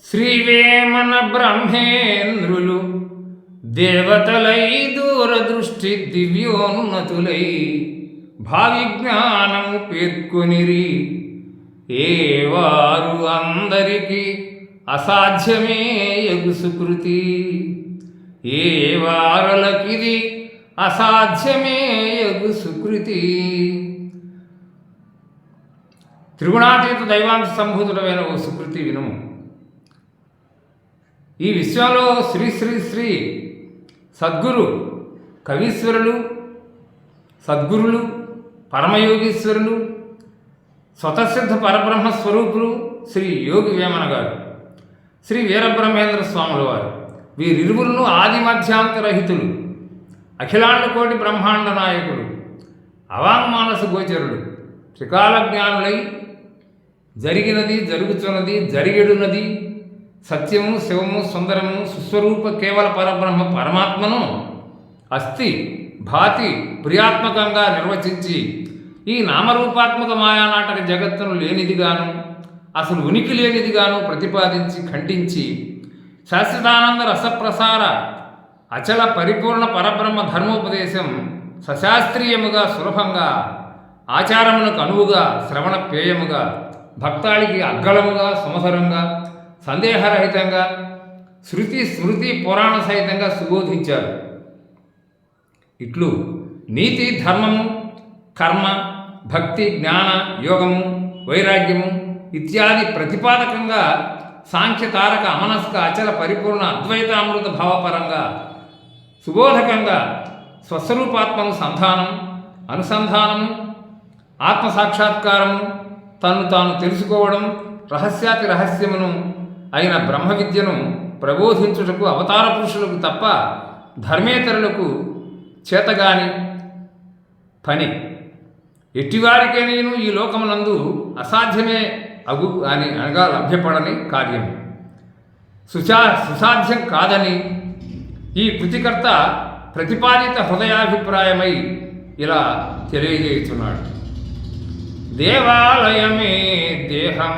శ్రీవేమన బ్రహ్మేంద్రులు దేవతలై దూరదృష్టి దివ్యోన్నతులై భావిజ్ఞానము పేర్కొనిరి. ఏ వారు అందరికీ అసాధ్యమే యగు సుకృతి. ఏ వారలకిది అసాధ్యమే యగు సుకృతి. త్రిగుణాతీత దైవాంశ సంభూతుడమైన ఓ సుకృతి వినుము. ఈ విశ్వంలో శ్రీ శ్రీ శ్రీ సద్గురు కవీశ్వరులు, సద్గురులు, పరమయోగీశ్వరులు, స్వతసిద్ధ పరబ్రహ్మ స్వరూపులు శ్రీ యోగి వేమన గారు, శ్రీ వీరబ్రహ్మేంద్ర స్వాముల వారు, వీరిరువులను ఆది మధ్యాంతరహితులు, అఖిలాండ కోటి బ్రహ్మాండ నాయకుడు, అవాంగ్మానస గోచరుడు, త్రికాల జ్ఞానులై జరిగినది, జరుగుతున్నది, జరిగెడున్నది సత్యము, శివము, సుందరము, సుస్వరూప కేవల పరబ్రహ్మ పరమాత్మను అస్థి, భాతి, ప్రియాత్మకంగా నిర్వచించి ఈ నామరూపాత్మక మాయానాటక జగత్తును లేనిదిగాను, అసలు ఉనికి లేనిదిగాను ప్రతిపాదించి ఖండించి శాశ్వతానంద రసప్రసార అచల పరిపూర్ణ పరబ్రహ్మ ధర్మోపదేశం సశాస్త్రీయముగా, సులభంగా, ఆచారమునకు అనువుగా, శ్రవణ పేయముగా, భక్తాళికి అగ్గలముగా, సుమధురంగా, సందేహరహితంగా, శృతి స్మృతి పురాణ సహితంగా సుబోధించారు. ఇట్లు నీతి, ధర్మము, కర్మ, భక్తి, జ్ఞాన, యోగము, వైరాగ్యము ఇత్యాది ప్రతిపాదకంగా సాంఖ్య, తారక, అమనస్క, అచల పరిపూర్ణ అద్వైతామృత భావపరంగా సుబోధకంగా స్వస్వరూపాత్మను సంధానం, అనుసంధానము, ఆత్మసాక్షాత్కారము, తను తాను తెలుసుకోవడం, రహస్యాతి రహస్యమును అయిన బ్రహ్మ విద్యను ప్రబోధించుటకు అవతార పురుషులకు తప్ప ధర్మేతరులకు చేతగాని పని. ఎట్టివారికే నేను ఈ లోకమునందు అసాధ్యమే అగు అని అనగా లభ్యపడని కార్యం, సుసాధ్యం కాదని ఈ కృతికర్త ప్రతిపాదిత హృదయాభిప్రాయమై ఇలా తెలియజేస్తున్నాడు. దేవాలయమే దేహం,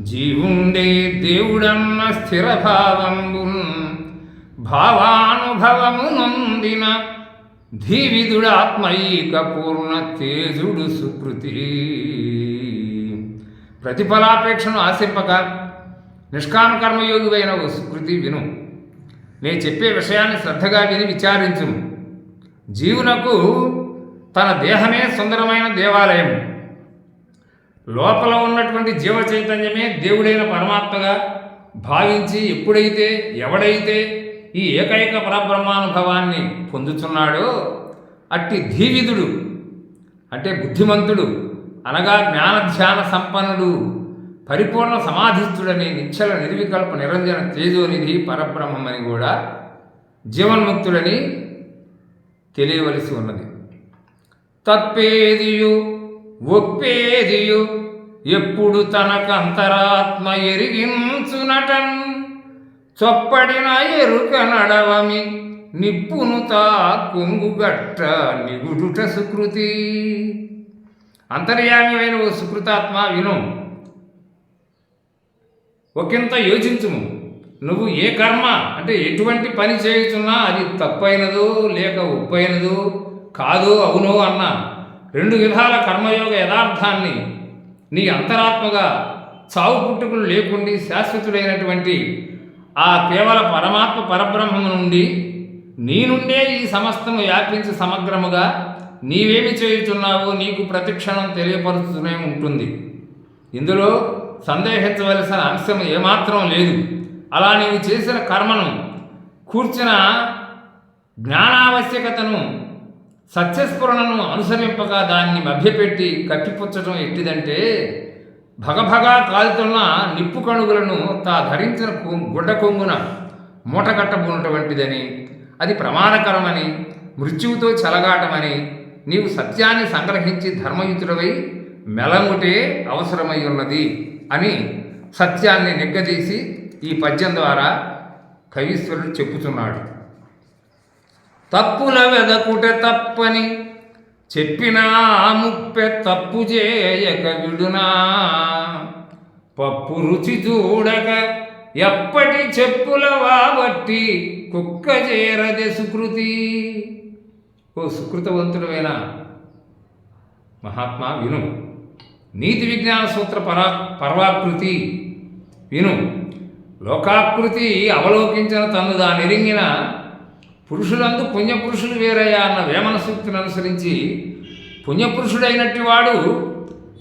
జీవుండే దేవుడన్న స్థిర భావంబున్ భావానుభవము నొందిన ధీవిదుడాత్మైక పూర్ణ తేజుడు సుకృతి. ప్రతిఫలాపేక్షను ఆశింపక నిష్కామ కర్మయోగివైన ఓ సుకృతి విను. నేను చెప్పే విషయాన్ని శ్రద్ధగా విని విచారించుము. జీవునకు తన దేహమే సుందరమైన దేవాలయం. లోపల ఉన్నటువంటి జీవ చైతన్యమే దేవుడైన పరమాత్మగా భావించి ఎప్పుడైతే ఎవడైతే ఈ ఏకైక పరబ్రహ్మానుభవాన్ని పొందుతున్నాడో అట్టి ధీవిదుడు అంటే బుద్ధిమంతుడు, అనగా జ్ఞానధ్యాన సంపన్నుడు, పరిపూర్ణ సమాధిస్థుడని నిశ్చల నిర్వికల్ప నిరంజన తేజోనిధి పరబ్రహ్మమని కూడా జీవన్ముక్తుడని తెలియవలసి ఉన్నది. తప్పేదియు ఒప్పేదియు ఎప్పుడు తనకంతరాత్మ ఎరిగించునటన్ చొప్పడిన ఎరుక నడవమి నిప్పును తా కొంగుగట్ట నిగుడుట సుకృతి. అంతర్యామివైన ఓ సుకృతాత్మ విను. ఒకంత యోచించుము. నువ్వు ఏ కర్మ అంటే ఎటువంటి పని చేయుచున్నా అది తప్పైనదో లేక ఒప్పైనదో కాదో అవునో అన్న రెండు విధాల కర్మయోగ యథార్థాన్ని నీ అంతరాత్మగా చావు పుట్టుకులు లేకుండి శాశ్వతుడైనటువంటి ఆ కేవల పరమాత్మ పరబ్రహ్మము నుండి నీ నుండే ఈ సమస్తము వ్యాపించి సమగ్రముగా నీవేమి చేయుచున్నావో నీకు ప్రతిక్షణం తెలియపరుస్తూనే ఉంటుంది. ఇందులో సందేహించవలసిన అంశం ఏమాత్రం లేదు. అలా నీవు చేసిన కర్మను కూర్చిన జ్ఞానావశ్యకతను, సత్యస్ఫురణను అనుసరింపక దాన్ని మభ్యపెట్టి కప్పిపుచ్చటం ఎట్టిదంటే భగభగా కాలుతున్న నిప్పు కణుగులను తా ధరించిన గుడ్డ కొంగున మూటగట్టబోనటువంటిదని, అది ప్రమాదకరమని, మృత్యువుతో చెలగాటమని నీవు సత్యాన్ని సంగ్రహించి ధర్మయుతుడవై మెలంగుటే అవసరమై ఉన్నది అని సత్యాన్ని నిగ్గదీసి ఈ పద్యం ద్వారా కవీశ్వరుడు చెప్పుతున్నాడు. తప్పుల వెదకుట తప్పని చెప్పినా ముప్పె తప్పు చేయక విడునా, పప్పు రుచి చూడక ఎప్పటి చెప్పుల వాబట్టి కుక్క చేరదే సుకృతి. ఓ సుకృతవంతుడమైన మహాత్మా విను. నీతి విజ్ఞాన సూత్ర పర్వాకృతి విను. లోకాకృతి అవలోకించిన తను దానెరింగిన పురుషులందు పుణ్యపురుషులు వేరయ్యా అన్న వేమన సూక్తిని అనుసరించి పుణ్యపురుషుడైనట్టి వాడు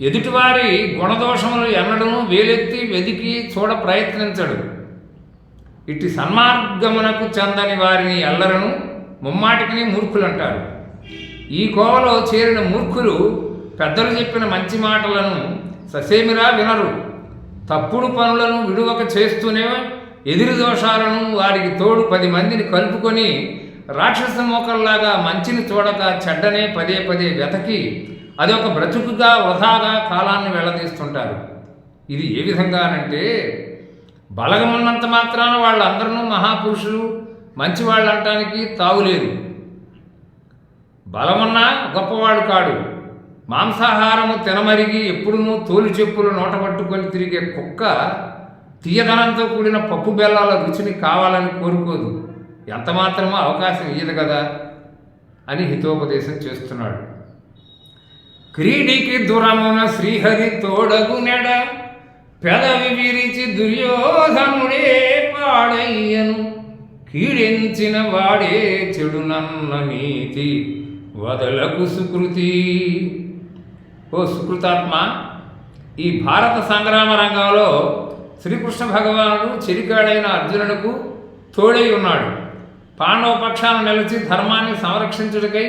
ఎదుటివారి గుణదోషములు ఎన్నడూ వేలెత్తి వెదికి చూడ ప్రయత్నించడు. ఇట్టి సన్మార్గమునకు చెందని వారిని ఎల్లరను ముమ్మాటికి మూర్ఖులు అంటారు. ఈ కోవలో చేరిన మూర్ఖులు పెద్దలు చెప్పిన మంచి మాటలను ససేమిరా వినరు. తప్పుడు పనులను విడువక చేస్తూనే ఎదిరి దోషాలను వారికి తోడు 10 మందిని కలుపుకొని రాక్షస మోకల్లాగా మంచిని చూడక చెడ్డనే పదే పదే వెతకి అదొక బ్రతుకుగా వృధాగా కాలాన్ని వెళ్ళదీస్తుంటారు. ఇది ఏ విధంగానంటే బలగమున్నంత మాత్రాన వాళ్ళందరూ మహాపురుషులు మంచివాళ్ళు అనటానికి తావులేదు. బలమున్నా గొప్పవాడు కాడు. మాంసాహారము తినమరిగి ఎప్పుడునూ తోలు చెప్పులు నోట పట్టుకొని తిరిగే కుక్క తీయదనంతో కూడిన పప్పు బెల్లాల రుచిని కావాలని కోరుకోదు. ఎంత మాత్రమో అవకాశం ఇయ్యదు కదా అని హితోపదేశం చేస్తున్నాడు. క్రీడికి దురమున శ్రీహరి తోడగునెడ పెదవి విరిచి దుర్యోధనుడే పాడయ్యను కీడించిన వాడే చెడునన్న నీతి వదలకు సుకృతి. ఓ సుకృతాత్మ, ఈ భారత సంగ్రామ రంగంలో శ్రీకృష్ణ భగవానుడు చెరికాడైన అర్జునునకు తోడై ఉన్నాడు. పాండవ పక్షాన నిలిచి ధర్మాన్ని సంరక్షించుటకై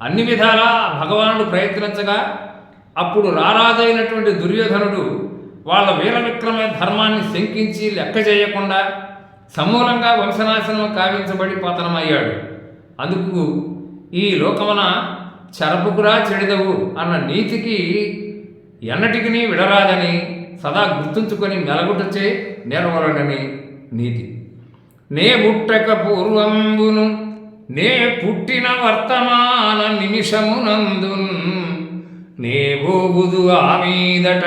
అన్ని విధాలా భగవానుడు ప్రయత్నించగా అప్పుడు రారాజైనటువంటి దుర్యోధనుడు వాళ్ళ వీర విక్రమ ధర్మాన్ని శంకించి లెక్క చేయకుండా సమూలంగా వంశనాశనం కావించబడి పతనమయ్యాడు. అందుకు ఈ లోకమున చెరపుకురా చెడిదవు అన్న నీతికి ఎన్నటికి విడరాదని సదా గుర్తుంచుకొని మెలగుటచే నేర్వలనని నీతి. నే పుట్టక పూర్వంబును నే పుట్టిన వర్తమాన నిమిషమునందున్ నే బోబుదు ఆ మీదట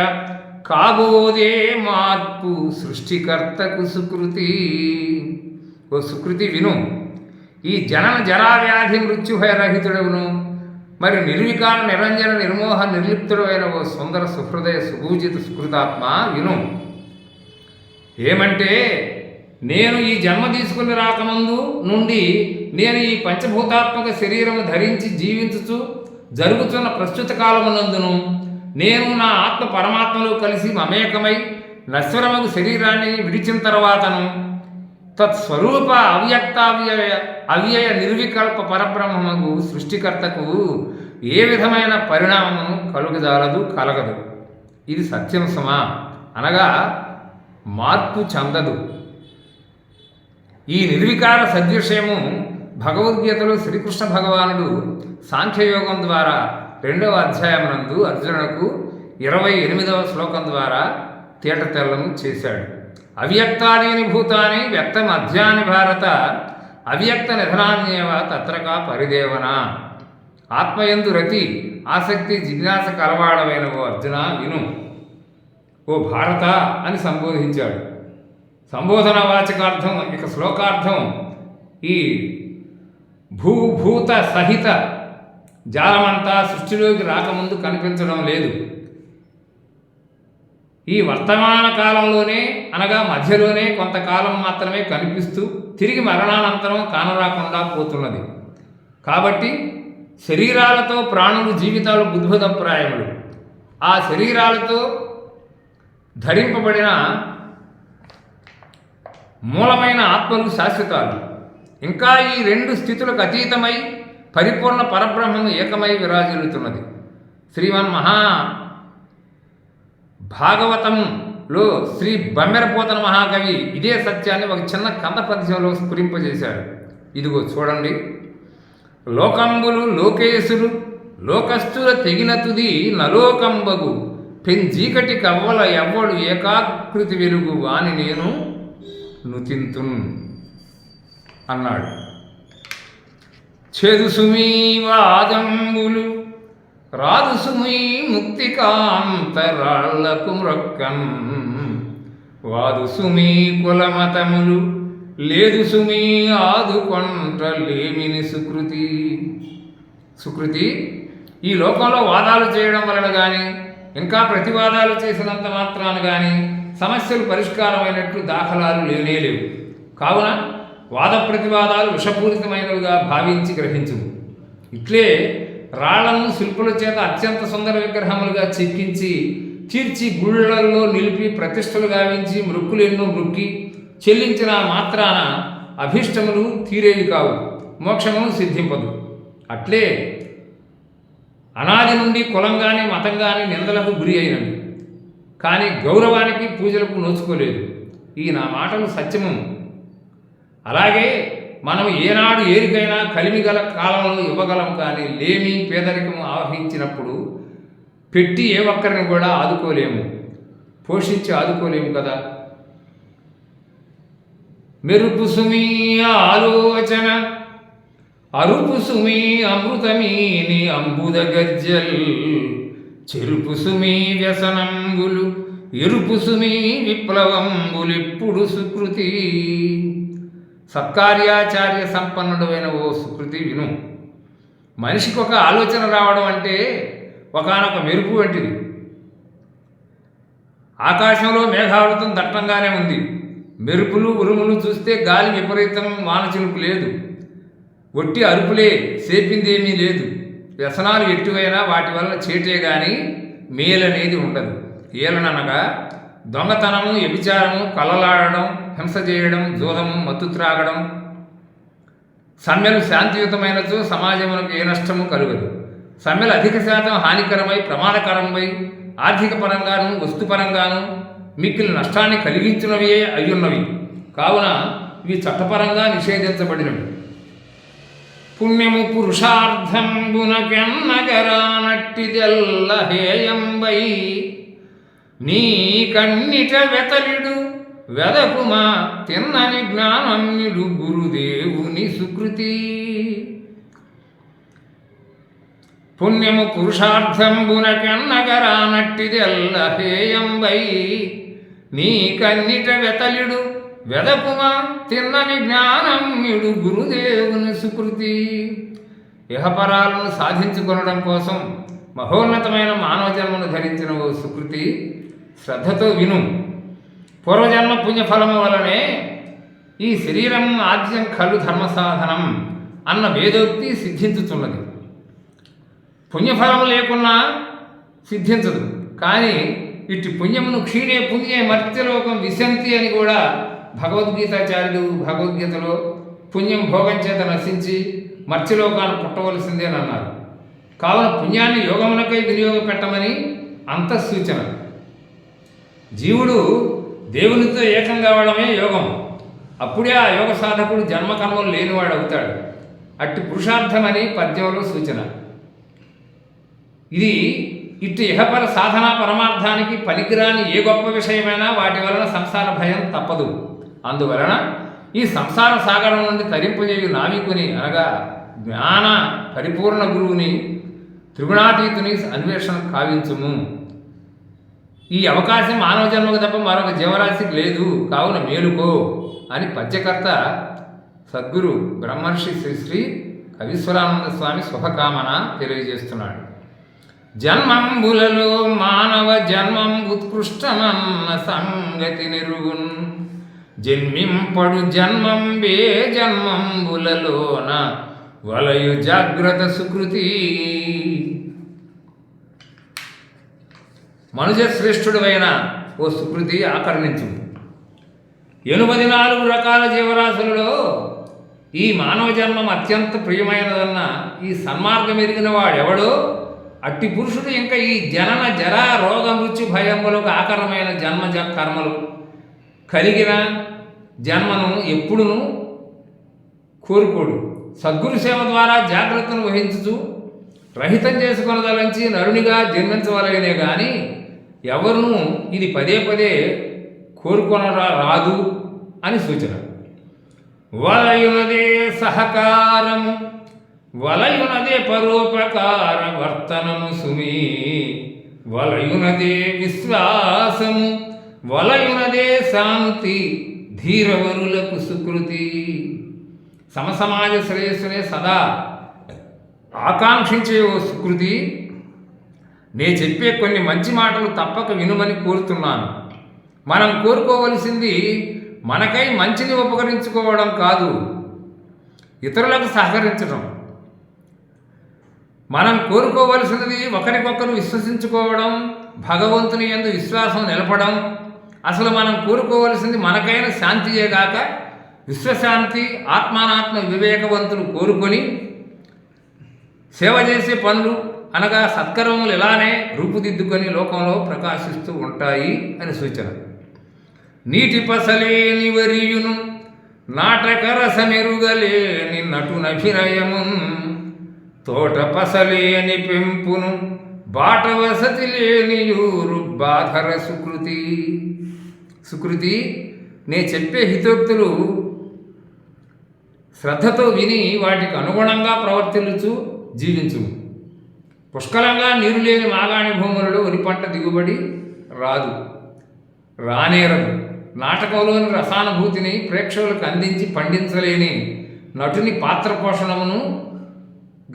కాబోదే మార్పు సృష్టికర్తకు సుకృతి. ఓ సుకృతి విను. ఈ జనన జరావ్యాధి మృత్యుభయరహితుడవును మరి నిర్వికార నిరంజన నిర్మోహ నిర్లిప్తుడు అయిన ఓ సుందర సుహృదయ సుభూజిత సుకృతాత్మ విను. ఏమంటే నేను ఈ జన్మ తీసుకుని రాకముందు నుండి నేను ఈ పంచభూతాత్మక శరీరము ధరించి జీవించుచు జరుగుతున్న ప్రస్తుత కాలమునందును నేను నా ఆత్మ పరమాత్మలో కలిసి మమేకమై నశ్వరమగు శరీరాన్ని విడిచిన తర్వాతను తత్స్వరూప అవ్యయ నిర్వికల్ప పరబ్రహ్మము సృష్టికర్తకు ఏ విధమైన పరిణామము కలగదు. ఇది సత్యం సుమా, అనగా మార్పు చెందదు. ఈ నిర్వికార సద్విషయము భగవద్గీతలో శ్రీకృష్ణ భగవానుడు సాంఖ్యయోగం ద్వారా 2వ అధ్యాయమునందు అర్జునునకు 28వ శ్లోకం ద్వారా తేటతెల్లను చేశాడు. అవ్యక్తాదీని భూతాని వ్యక్తం అధ్యాని భారత అవ్యక్త నిధనాన్యేవ తత్రకా పరిదేవన. ఆత్మయందు రతి ఆసక్తి జిజ్ఞాస కలవాడమైన ఓ అర్జున విను. ఓ భారత అని సంబోధించాడు. సంబోధన వాచకార్థం ఇక శ్లోకార్థం ఈ భూభూత సహిత జాలమంతా సృష్టిలోకి రాకముందు కనిపించడం లేదు. ఈ వర్తమాన కాలంలోనే అనగా మధ్యలోనే కొంతకాలం మాత్రమే కనిపిస్తూ తిరిగి మరణానంతరం కానరాకుండా పోతున్నది. కాబట్టి శరీరాలతో ప్రాణులు జీవితాలు బుద్భుతప్రాయములు. ఆ శరీరాలతో ధరింపబడిన మూలమైన ఆత్మలు శాశ్వతాలు. ఇంకా ఈ 2 స్థితులకు అతీతమై పరిపూర్ణ పరబ్రహ్మము ఏకమై విరాజిల్లుతున్నది. శ్రీమన్మహా భాగవతంలో శ్రీ బమ్మెరపోతన మహాకవి ఇదే సత్యాన్ని ఒక చిన్న కంద పద్యంలో స్ఫురింపజేశాడు. ఇదిగో చూడండి. లోకంబులు లోకేశులు లోకస్తుల తెగిన తుది నలోకంబగు పెంజీకటి కవ్వల ఎవ్వడు ఏకాకృతి వెలుగు వాని నేను నుతింతున్ అన్నాడు. చెదుసుమీ వాదంబులు రాదుసుమీ ముక్తికాంతరాళ్లకు మ్రొక్కన్ వాదు సుమీ కులమతములు లేదు సుమీ ఆదుకొంటలేమిని సుకృతి. సుకృతి, ఈ లోకంలో వాదాలు చేయడం వలన కానీ ఇంకా ప్రతివాదాలు చేసినంత మాత్రాన కానీ సమస్యలు పరిష్కారమైనట్లు దాఖలాలు లేనేలేవు. కావున వాద ప్రతివాదాలు విషపూరితమైనవిగా భావించి గ్రహించు. ఇట్లే రాళ్లను శిల్పుల చేత అత్యంత సుందర విగ్రహములుగా చెక్కించి తీర్చి గుళ్ళల్లో నిలిపి ప్రతిష్టలు గావించి మృక్కులు ఎన్నో మృక్కి చెల్లించిన మాత్రాన అభీష్టములు తీరేవి కావు, మోక్షమును సిద్ధింపదు. అట్లే అనాది నుండి కులం కానీ మతం కానీ నిందలకు గురి అయినవి, కానీ గౌరవానికి పూజలకు నోచుకోలేదు. ఈ నా మాటలు సత్యము. అలాగే మనం ఏనాడు ఏరికైనా కలిమిగల కాలంలో ఇవ్వగలం, కానీ లేమి పేదరికము ఆవహించినప్పుడు పెట్టి ఏ ఒక్కరిని కూడా ఆదుకోలేము, పోషించి ఆదుకోలేము కదా. మెరుపు సుమీ ఆలోచన అరుపు సుమీ అమృతమీని అంబుద గజ్జల్ చెరుపు సుమీ వ్యసనంబులు ఎరుపు సుమీ విప్లవంబులిప్పుడు సుకృతి. సత్కార్యాచార్య సంపన్నుడైన ఓ సుకృతి విను. మనిషికి ఒక ఆలోచన రావడం అంటే ఒకానొక మెరుపు వంటిది. ఆకాశంలో మేఘావృతం దట్టంగానే ఉంది. మెరుపులు ఉరుములు చూస్తే గాలి విపరీతం, వానచినుకు లేదు, ఒట్టి అరుపులే, సేపిందేమీ లేదు. వ్యసనాలు ఎట్టువైనా వాటి వలన చేటే గాని మేలనేది ఉండదు. ఏలననగా దొంగతనము, వ్యభిచారము, కలలాడడం, హింస చేయడం, జూదము, మత్తు త్రాగడం, సమ్మెలు శాంతియుతమైనచో సమాజమునకు ఏ నష్టము కలుగదు. సమ్మెలు అధిక శాతం హానికరమై ప్రమాదకరమై ఆర్థిక పరంగాను వస్తుపరంగాను మిక్కిలి నష్టాన్ని కలిగించినవియే అయ్యున్నవి. కావున ఇవి చట్టపరంగా నిషేధించబడినవి. పుణ్యము పురుషార్థంబునకెన్నగరానట్టిదెల్ల హేయంబై నీ కన్నిట వెతలిడు వెదకుమా తిన్నని జ్ఞానమ్యుడు గురుదేవుని సుకృతి. పుణ్యము పురుషార్థంబునకెన్నగరానట్టిదెల్ల హేయంబై నీ కన్నిట వెతలిడు వెదకుమా తిన్నని జ్ఞానమ్యుడు గురుదేవుని సుకృతి. ఇహపరాలను సాధించుకొనడం కోసం మహోన్నతమైన మానవ జన్మను ధరించిన ఓ సుకృతి, శ్రద్ధతో విను. పూర్వజన్మ పుణ్యఫలము వలనే ఈ శరీరం ఆద్యం ఖలు ధర్మసాధనం అన్న వేదోక్తి సిద్ధించుతున్నది. పుణ్యఫలము లేకున్నా సిద్ధించదు. కానీ ఇట్టి పుణ్యమును క్షీణే పుణ్యే మర్త్యలోకం విశంతి అని కూడా భగవద్గీతాచార్యుడు భగవద్గీతలో పుణ్యం భోగం చేత నశించి మర్త్యలోకాన్ని పుట్టవలసిందేనన్నారు. కావున పుణ్యాన్ని యోగమునకై వినియోగపెట్టమని అంతఃసూచన. జీవుడు దేవునితో ఏకం కావడమే యోగం. అప్పుడే ఆ యోగ సాధకుడు జన్మకర్మలు లేనివాడు అవుతాడు. అట్టి పురుషార్థమని పద్యంలో సూచన. ఇది ఇట్టి ఇహపర సాధన పరమార్థానికి పనికిరాని ఏ గొప్ప విషయమైనా వాటి వలన సంసార భయం తప్పదు. అందువలన ఈ సంసార సాగరం నుండి తరింపజేయు నావికుని అనగా జ్ఞాన పరిపూర్ణ గురువుని త్రిగుణాతీతుని అన్వేషణ కావించుము. ఈ అవకాశం మానవ జన్మకు తప్ప మరొక జీవరాశికి లేదు. కావున మేలుకో అని పద్యకర్త సద్గురు బ్రహ్మర్షి శ్రీ శ్రీ కవీశ్వరానంద స్వామి శుభకామన తెలియజేస్తున్నాడు. జన్మంబులలో మానవ జన్మం ఉత్కృష్టమన్న సంగతి నిరుగున్ జన్మింపడు జన్మంబే జన్మంబులలోన వలయు జాగ్రత్త సుకృతి. మనుజ శ్రేష్ఠుడైన ఓ సుకృతి ఆకర్ణించు. 84 రకాల జీవరాశులలో ఈ మానవ జన్మం అత్యంత ప్రియమైనదన్న ఈ సన్మార్గం ఎరిగిన వాడెవడో అట్టి పురుషుడు ఇంకా ఈ జనన జరా రోగ మృత్యు భయములకు ఆకరమైన జన్మ కర్మలు కలిగిన జన్మను ఎప్పుడునూ కోరుకోడు. సద్గురు సేవ ద్వారా జాగ్రత్తను వహించుచు రహితం చేసుకొనదలంచి నరునిగా జన్మించవలగనే కానీ ఎవరునూ ఇది పదే పదే కోరుకొనరా రాదు అని సూచన. వలయునదే సహకారము వలయునదే పరోపకార వర్తనము సుమీ వలయునదే విశ్వాసము వలయునదే శాంతి ధీరవరులకు సుకృతి. సమసమాజ శ్రేయస్సునే సదా ఆకాంక్షించే ఓ సుకృతి, నే చెప్పే కొన్ని మంచి మాటలు తప్పక వినుమని కోరుతున్నాను. మనం కోరుకోవలసింది మనకై మంచిని ఉపకరించుకోవడం కాదు, ఇతరులకు సహకరించడం. మనం కోరుకోవలసినది ఒకరికొకరు విశ్వసించుకోవడం, భగవంతుని యందు విశ్వాసం నిలపడం. అసలు మనం కోరుకోవలసింది మనకైన శాంతియేగాక విశ్వశాంతి. ఆత్మానాత్మ వివేకవంతులు కోరుకొని సేవ చేసే పనులు అనగా సత్కర్మములు ఇలానే రూపుదిద్దుకొని లోకంలో ప్రకాశిస్తూ ఉంటాయి అని సూచన. నీటి పసలేని వరియును నాటక రసమెరుగలేని నటునభినయమున్, తోట పసలేని పెంపును బాట వసతి లేని యూరు బాధర సుకృతి. సుకృతి, నే చెప్పే హితోక్తులు శ్రద్ధతో విని వాటికి అనుగుణంగా ప్రవర్తిల్లుచు జీవించు. పుష్కలంగా నీరు లేని మాగాణి భూములలో వరి పంట దిగుబడి రాదు, రానేరదు. నాటకంలోని రసానుభూతిని ప్రేక్షకులకు అందించి పండించలేని నటుని పాత్ర పోషణమును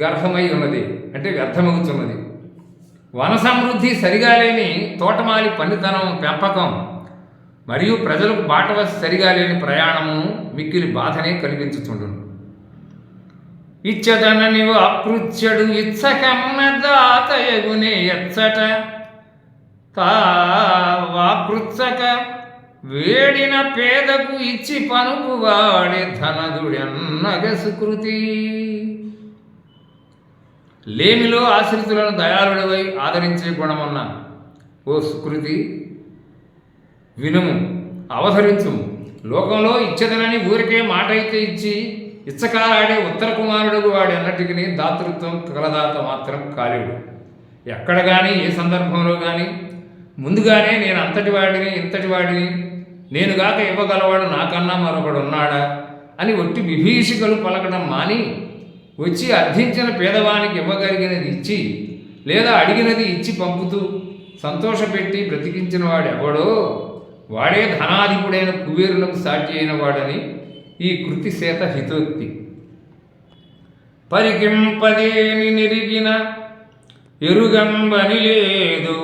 గర్భమై ఉన్నది, అంటే వ్యర్థమవుతున్నది. వన సమృద్ధి సరిగా లేని తోటమాలి పనితనం పెంపకం మరియు ప్రజలకు బాటవసి సరిగా లేని ప్రయాణము మిక్కిలి బాధనే కలిగించుచుండును. ఇచ్చదననివు అకృత్యడు ఇచ్చకమ్మ దాతయగునే ఎచ్చట తావాకృత్సక వేడిన పేదకు ఇచ్చి పనుపు వాడే ధనదుడెన్నగ సుకృతి. లేమిలో ఆశ్రితులను దయాళుడివై ఆదరించే గుణమున్న ఓ సుకృతి, వినుము, అవతరించుము. లోకంలో ఇచ్చదనని ఊరికే మాట అయితే ఇచ్చి ఇచ్చకాలాడే ఉత్తర కుమారుడు వాడి అన్నటికి దాతృత్వం కలదాత మాత్రం కాలేడు. ఎక్కడ కానీ ఏ సందర్భంలో కానీ ముందుగానే నేను అంతటి వాడిని ఇంతటి వాడిని, నేనుగాక ఇవ్వగలవాడు నాకన్నా మరొకడు ఉన్నాడా అని ఒట్టి విభీషికలు పలకడం మాని వచ్చి అర్థించిన పేదవానికి ఇవ్వగలిగినది ఇచ్చి లేదా అడిగినది ఇచ్చి పంపుతూ సంతోషపెట్టి బ్రతికించిన వాడు ఎవడో వాడే ధనాధిపుడైన కుబేరులకు సాటి అయిన వాడని ఈ కృతి చేత హితోక్తి. పరికింపదేని నెరిగిన ఎరుగంబని లేదు,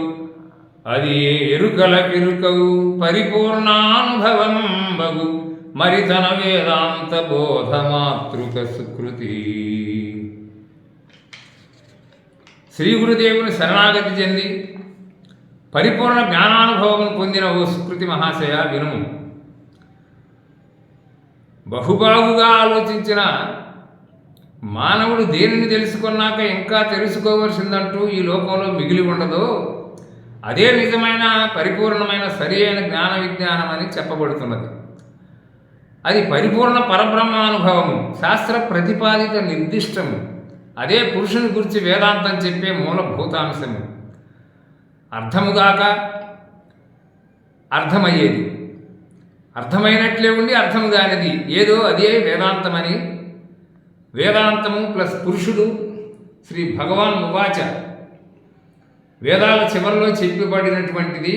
అది ఎరుకలకెరుకవు పరిపూర్ణానుభవంబగు మరి తన వేదాంత బోధమాతృక సుకృతి. శ్రీ గురుదేవుని శరణాగతి చెంది పరిపూర్ణ జ్ఞానానుభవం పొందిన ఓ సుకృతి మహాశయ, వినుము. బహుబాగుగా ఆలోచించిన మానవుడు దేనిని తెలుసుకున్నాక ఇంకా తెలుసుకోవలసిందంటూ ఈ లోకంలో మిగిలి ఉండదో అదే నిజమైన పరిపూర్ణమైన సరి అయిన జ్ఞాన విజ్ఞానం అని చెప్పబడుతున్నది. అది పరిపూర్ణ పరబ్రహ్మానుభవము, శాస్త్ర ప్రతిపాదిత నిర్దిష్టము. అదే పురుషుని గురించి వేదాంతం చెప్పే మూలభూతాంశము. అర్థముగాక అర్థమయ్యేది, అర్థమైనట్లే ఉండి అర్థము కానిది ఏదో అదే వేదాంతమని. వేదాంతము ప్లస్ పురుషుడు శ్రీ భగవాన్ ఉవాచ, వేదాల చివరిలో చెప్పబడినటువంటిది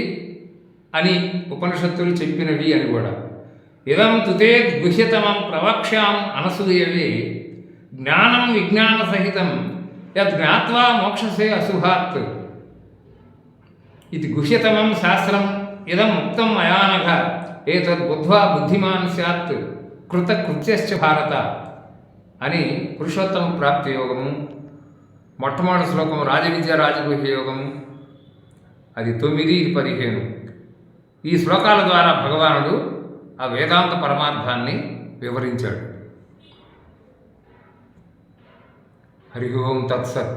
అని ఉపనిషత్తులు చెప్పినవి అని కూడా. ఇదం తుతే గుహ్యతమం ప్రవక్ష్యాం అనసూయవే జ్ఞానం విజ్ఞాన సహితం యద్ జ్ఞాత్వా మోక్షసే అశుభాత్. ఇది గుహ్యతమం శాస్త్రం ఇదం ముక్తం మయానఘ ఏతద్ బుద్ధ్వా బుద్ధిమాన్ స్యాత్ కృతకృత్యశ్చ భారత అని పురుషోత్తమ ప్రాప్తి యోగము మొట్టమొదటి శ్లోకం రాజవిద్య రాజగుహ్య యోగము, అది 9, ఇది 15. ఈ శ్లోకాల ద్వారా భగవానుడు ఆ వేదాంత పరమార్థాన్ని వివరించాడు. హరి ఓం తత్సత్.